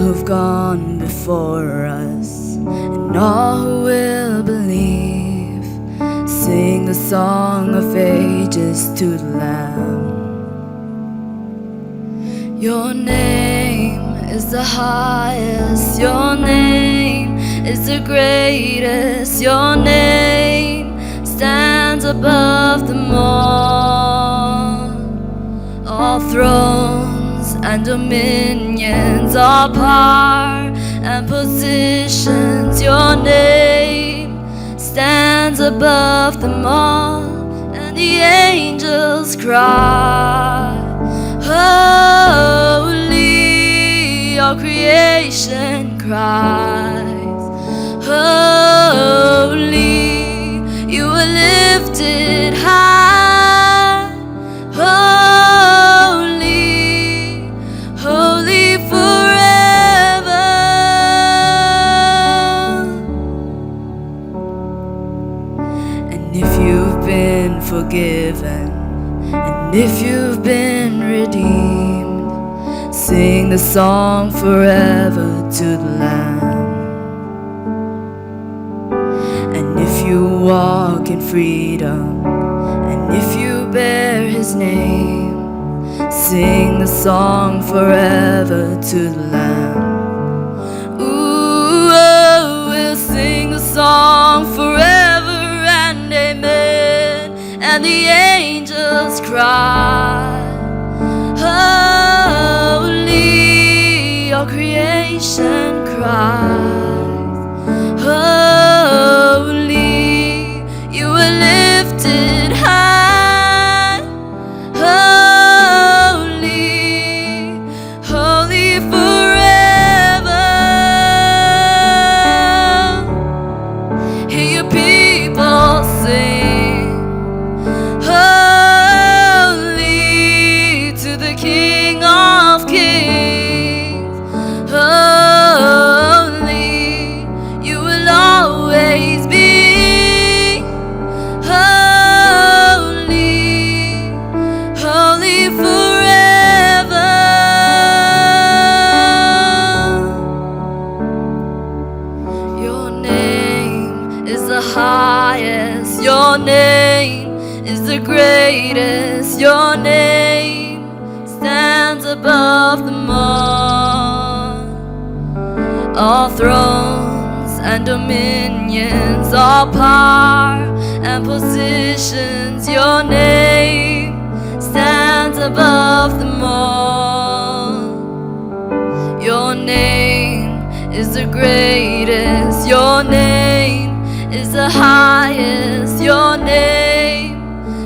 who've gone before us, and all who will believe, sing the song of ages to the Lamb. Your name is the highest, your name is the greatest, your name stands above them all thrones and dominions, all power and positions. Your name stands above them all, and the angels cry, holy. All creation cries, holy. You are lifted high, holy, holy forever. And if you've been forgiven, and if you've been redeemed, sing the song forever to the Lamb. And if you walk in freedom, and if you bear His name, sing the song forever to the Lamb. Ooh, oh, we'll sing the song forever and amen. And the angels cry, holy. All creation cries, holy. You are lifted high, holy, holy forever. Hear your people sing, holy to the King of Kings, holy. You will always be holy, holy forever. Your name is the highest, your name is the greatest, your name stands above them all thrones and dominions, all power and positions. Your name stands above them all. Your name is the greatest, your name is the highest, your name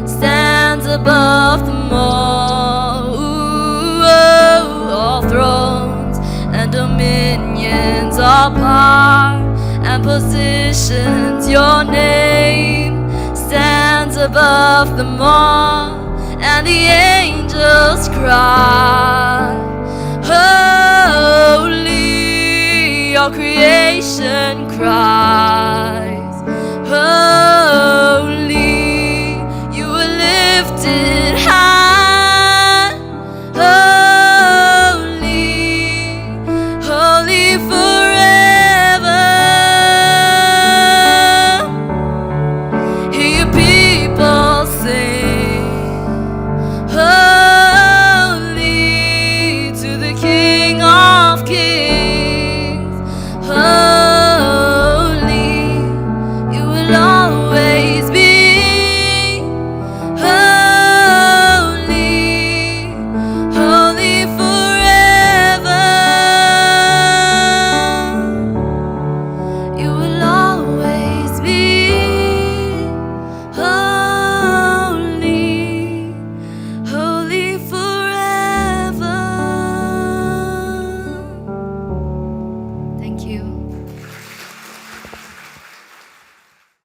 stands above them all. Ooh, oh, all thrones and dominions, all power and positions. Your name stands above them all, and the angels cry, holy. All creation cries, holy. You are lifted high, holy, holy forever. Hear your people sing, holy to the King of Kings, holy. You will always be holy, holy forever. You will always be holy, holy forever. Thank you.